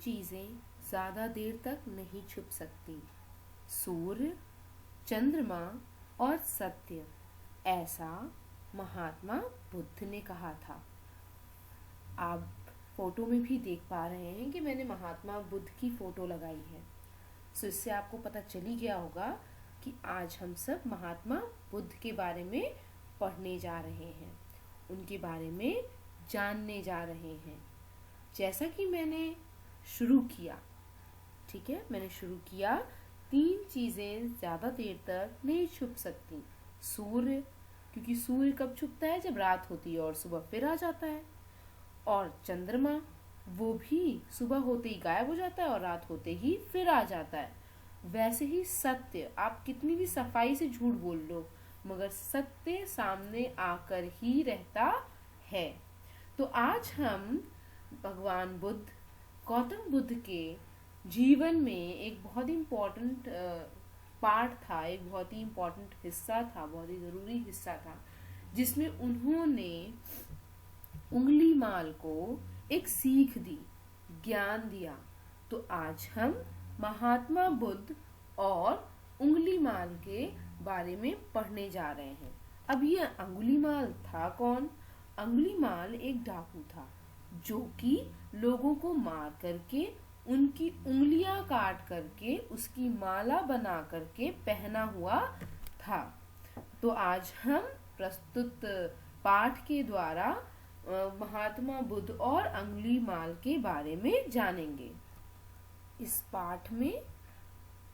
चीजें ज्यादा देर तक नहीं छुप सकती, सूर्य, चंद्रमा और सत्य, ऐसा महात्मा बुद्ध ने कहा था। आप फोटो में भी देख पा रहे हैं कि मैंने महात्मा बुद्ध की फोटो लगाई है। सो इससे आपको पता चली गया होगा कि आज हम सब महात्मा बुद्ध के बारे में पढ़ने जा रहे हैं, उनके बारे में जानने जा रहे हैं। जैसा कि मैंने शुरू किया, ठीक है, मैंने शुरू किया, 3 चीजें ज्यादा देर तक नहीं छुप सकती। सूर्य, क्योंकि सूर्य कब छुपता है? जब रात होती है और सुबह फिर आ जाता है। और चंद्रमा, वो भी सुबह होते ही गायब हो जाता है और रात होते ही फिर आ जाता है। वैसे ही सत्य, आप कितनी भी सफाई से झूठ बोल लो, मगर सत्य सामने आकर ही रहता है। तो आज हम भगवान बुद्ध, गौतम बुद्ध के जीवन में एक बहुत ही इम्पोर्टेंट पार्ट था, एक बहुत ही इम्पोर्टेंट हिस्सा था, बहुत ही जरूरी हिस्सा था, जिसमें उन्होंने उंगलीमाल को एक सीख दी, ज्ञान दिया। तो आज हम महात्मा बुद्ध और उंगलीमाल के बारे में पढ़ने जा रहे हैं। अब ये अंगुलीमाल था कौन? अंगुलीमाल एक डाकू था जो कि लोगों को मार करके, उनकी उंगलियां काट करके, उसकी माला बना करके पहना हुआ था। तो आज हम प्रस्तुत पाठ के द्वारा महात्मा बुद्ध और अंगुलीमाल के बारे में जानेंगे। इस पाठ में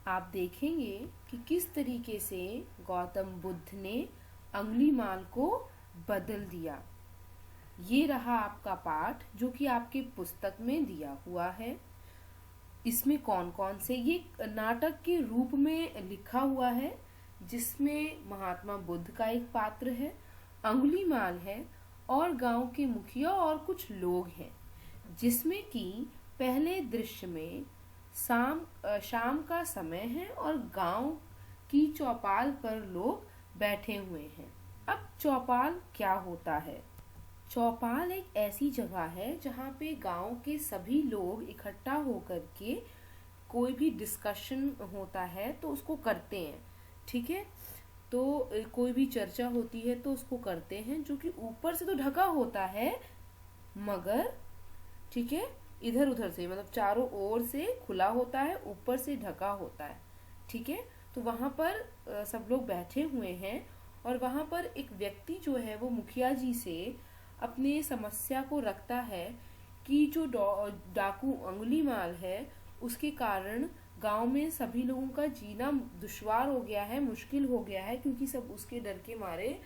आप देखेंगे कि किस तरीके से गौतम बुद्ध ने अंगुलीमाल को बदल दिया। ये रहा आपका पाठ जो कि आपके पुस्तक में दिया हुआ है। इसमें कौन कौन से, ये नाटक के रूप में लिखा हुआ है, जिसमें महात्मा बुद्ध का एक पात्र है, अंगुलीमाल है और गांव के मुखिया और कुछ लोग हैं। जिसमें कि पहले दृश्य में शाम का समय है और गांव की चौपाल पर लोग बैठे हुए हैं। अब चौपाल क्या होता है? चौपाल एक ऐसी जगह है जहाँ पे गांव के सभी लोग इकट्ठा होकर के कोई भी डिस्कशन होता है तो उसको करते हैं, ठीक है। तो कोई भी चर्चा होती है तो उसको करते हैं, जो कि ऊपर से तो ढका होता है, मगर ठीक है, इधर उधर से, मतलब चारों ओर से खुला होता है, ऊपर से ढका होता है, ठीक है। तो वहां पर सब लोग बैठे हुए हैं और वहां पर एक व्यक्ति जो है वो मुखिया जी से अपने समस्या को रखता है कि जो डाकू अंगुलीमाल है उसके कारण गांव में सभी लोगों का जीना दुश्वार हो गया है, मुश्किल हो गया है, क्योंकि सब उसके डर के मारे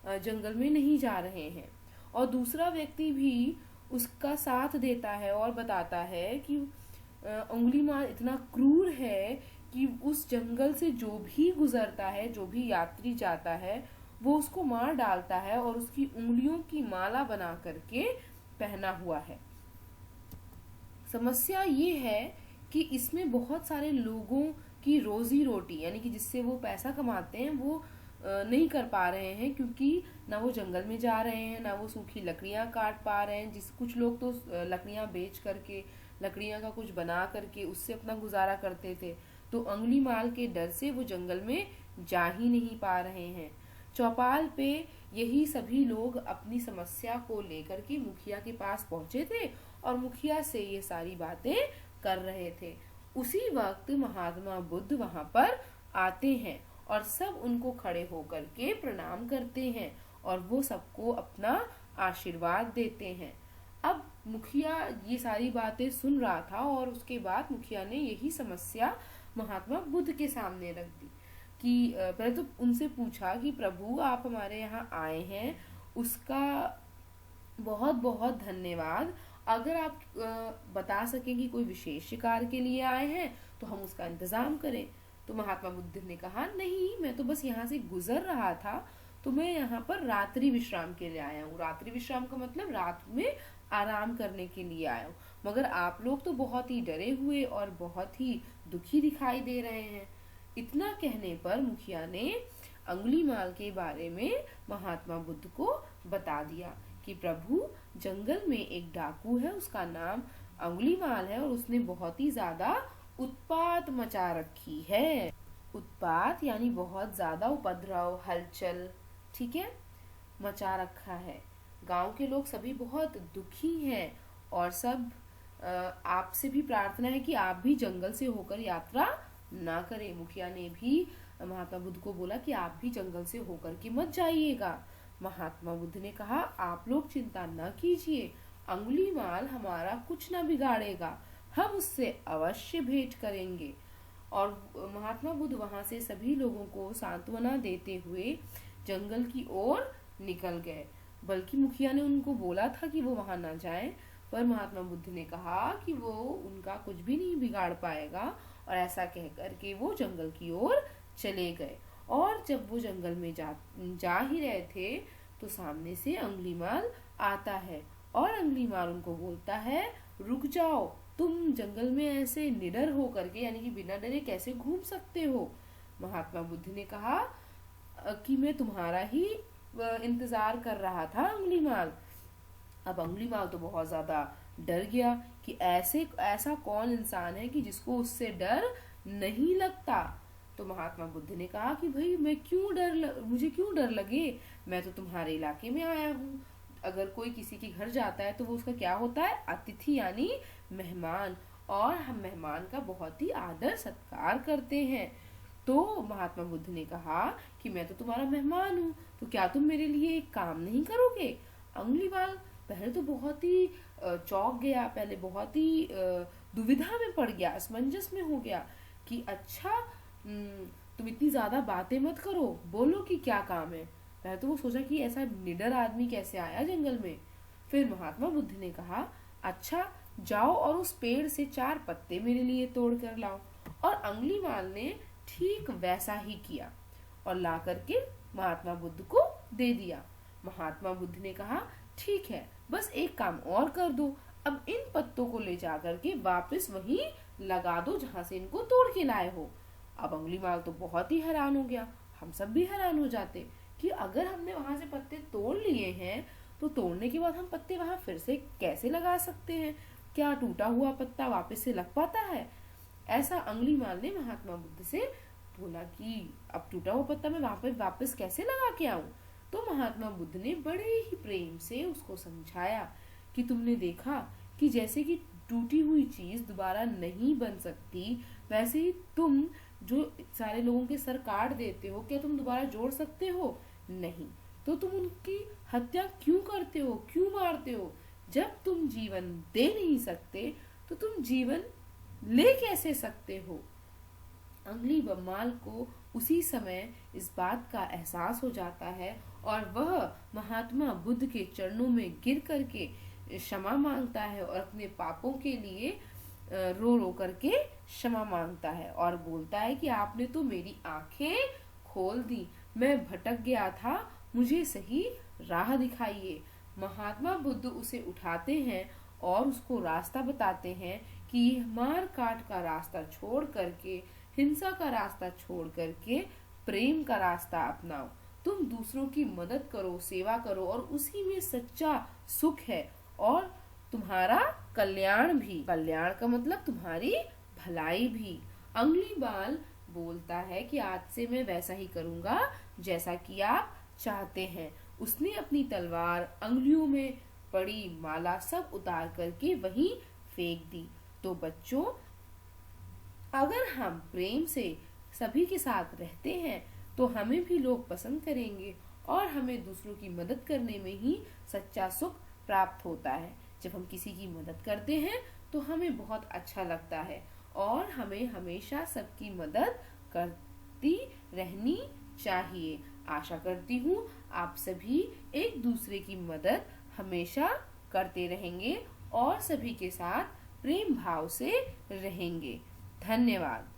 जंगल में नहीं जा रहे हैं। और दूसरा व्यक्ति भी उसका साथ देता है और बताता है कि अंगुलीमाल इतना क्रूर है कि उस जंगल से जो भी गुजरता है, जो भी यात्री जाता है, वो उसको मार डालता है और उसकी उंगलियों की माला बना करके पहना हुआ है। समस्या ये है कि इसमें बहुत सारे लोगों की रोजी रोटी, यानी कि जिससे वो पैसा कमाते हैं, वो नहीं कर पा रहे हैं, क्योंकि ना वो जंगल में जा रहे हैं, ना वो सूखी लकड़ियां काट पा रहे हैं। कुछ लोग तो लकड़ियां बेच करके, लकड़ियां का कुछ बना करके उससे अपना गुजारा करते थे। तो अंगुलीमाल के डर से वो जंगल में जा ही नहीं पा रहे हैं। चौपाल पे यही सभी लोग अपनी समस्या को लेकर के मुखिया के पास पहुंचे थे और मुखिया से ये सारी बातें कर रहे थे। उसी वक्त महात्मा बुद्ध वहां पर आते हैं और सब उनको खड़े होकर के प्रणाम करते हैं और वो सबको अपना आशीर्वाद देते हैं। अब मुखिया ये सारी बातें सुन रहा था और उसके बाद मुखिया ने यही समस्या महात्मा बुद्ध के सामने रख दी कि पहले तो उनसे पूछा कि प्रभु, आप हमारे यहाँ आए हैं, उसका बहुत बहुत धन्यवाद। अगर आप बता सकें कि कोई विशेष शिकार के लिए आए हैं तो हम उसका इंतजाम करें। तो महात्मा बुद्ध ने कहा, नहीं, मैं तो बस यहाँ से गुजर रहा था, तो मैं यहाँ पर रात्रि विश्राम के लिए आया हूँ। रात्रि विश्राम का मतलब रात में आराम करने के लिए आया हूँ, मगर आप लोग तो बहुत ही डरे हुए और बहुत ही दुखी दिखाई दे रहे हैं। इतना कहने पर मुखिया ने अंगुलीमाल के बारे में महात्मा बुद्ध को बता दिया कि प्रभु, जंगल में एक डाकू है, उसका नाम अंगुलीमाल है और उसने बहुत ही ज्यादा उत्पात मचा रखी है। उत्पात यानी बहुत ज्यादा उपद्रव, हलचल, ठीक है, मचा रखा है। गांव के लोग सभी बहुत दुखी हैं और सब आपसे भी प्रार्थना है कि आप भी जंगल से होकर यात्रा ना करें। मुखिया ने भी महात्मा बुद्ध को बोला कि आप भी जंगल से होकर के मत जाइएगा। महात्मा बुद्ध ने कहा, आप लोग चिंता न कीजिए, अंगुलीमाल हमारा कुछ न बिगाड़ेगा, हम उससे अवश्य भेंट करेंगे। और महात्मा बुद्ध वहां से सभी लोगों को सांत्वना देते हुए जंगल की ओर निकल गए। बल्कि मुखिया ने उनको बोला था कि वो वहां ना जाएं, पर महात्मा बुद्ध ने कहा कि वो उनका कुछ भी नहीं बिगाड़ पाएगा, और ऐसा कहकर के वो जंगल की ओर चले गए। और जब वो जंगल में जा ही रहे थे तो सामने से अंगुलीमाल आता है और अंगुलीमाल उनको बोलता है, रुक जाओ, तुम जंगल में ऐसे निडर हो करके यानी कि बिना डरे कैसे घूम सकते हो। महात्मा बुद्ध ने कहा कि मैं तुम्हारा ही इंतजार कर रहा था अंगुलीमाल। अब अंगुलीमाल तो बहुत ज्यादा डर गया कि ऐसा कौन इंसान है कि जिसको उससे डर नहीं लगता। तो महात्मा बुद्ध ने कहा कि भाई मुझे क्यों डर लगे, मैं तो तुम्हारे इलाके में आया हूँ। अगर कोई किसी के घर जाता है तो वो उसका क्या होता है, अतिथि यानी मेहमान, और हम मेहमान का बहुत ही आदर सत्कार करते हैं। तो महात्मा बुद्ध ने कहा कि मैं तो तुम्हारा मेहमान हूँ, तो क्या तुम मेरे लिए एक काम नहीं करोगे। अंगुलीमाल पहले तो बहुत ही चौंक गया, पहले बहुत ही दुविधा में पड़ गया, असमंजस में हो गया कि अच्छा तुम इतनी ज्यादा बातें मत करो, बोलो कि क्या काम है। पहले तो वो सोचा कि ऐसा निडर आदमी कैसे आया जंगल में। फिर महात्मा बुद्ध ने कहा, अच्छा जाओ और उस पेड़ से 4 पत्ते मेरे लिए तोड़ कर लाओ। और अंगुलीमाल ने ठीक वैसा ही किया और ला करके महात्मा बुद्ध को दे दिया। महात्मा बुद्ध ने कहा, ठीक है, बस एक काम और कर दो, अब इन पत्तों को ले जा करके वापस वहीं लगा दो जहां से इनको तोड़ के लाए हो। अब अंगुलीमाल तो बहुत ही हैरान हो गया, हम सब भी हैरान हो जाते कि अगर हमने वहां से पत्ते तोड़ लिए हैं तो तोड़ने के बाद हम पत्ते वहां फिर से कैसे लगा सकते हैं, क्या टूटा हुआ पत्ता वापस से लग पाता है। ऐसा अंगुलीमाल ने महात्मा बुद्ध से बोला कि अब टूटा हुआ पत्ता मैं वहां पे वापस कैसे लगा के आऊं। तो महात्मा बुद्ध ने बड़े ही प्रेम से उसको समझाया कि तुमने देखा कि जैसे कि टूटी हुई चीज दोबारा नहीं बन सकती, वैसे ही तुम जो सारे लोगों के सर काट देते हो, क्या तुम दोबारा जोड़ सकते हो? नहीं। तो तुम उनकी हत्या क्यों करते हो, क्यों मारते हो? जब तुम जीवन दे नहीं सकते तो तुम जीवन ले कैसे सकते हो? अंगुलीमाल को उसी समय इस बात का एहसास हो जाता है और वह महात्मा बुद्ध के चरणों में गिर करके क्षमा मांगता है और अपने पापों के लिए रो रो करके क्षमा मांगता है और बोलता है कि आपने तो मेरी आंखें खोल दी, मैं भटक गया था, मुझे सही राह दिखाइए। महात्मा बुद्ध उसे उठाते हैं और उसको रास्ता बताते हैं कि मार काट का रास्ता छोड़ करके, हिंसा का रास्ता छोड़ करके प्रेम का रास्ता अपनाओ। तुम दूसरों की मदद करो, सेवा करो, और उसी में सच्चा सुख है और तुम्हारा कल्याण भी। कल्याण का मतलब तुम्हारी भलाई भी। अंगुलीमाल बोलता है कि आज से मैं वैसा ही करूंगा जैसा कि आप चाहते हैं। उसने अपनी तलवार, अंगुलियों में पड़ी माला सब उतार करके वहीं फेंक दी। तो बच्चों, अगर हम प्रेम से सभी के साथ रहते हैं तो हमें भी लोग पसंद करेंगे और हमें दूसरों की मदद करने में ही सच्चा सुख प्राप्त होता है। जब हम किसी की मदद करते हैं तो हमें बहुत अच्छा लगता है और हमें हमेशा सबकी मदद करती रहनी चाहिए। आशा करती हूँ आप सभी एक दूसरे की मदद हमेशा करते रहेंगे और सभी के साथ प्रेम भाव से रहेंगे। धन्यवाद।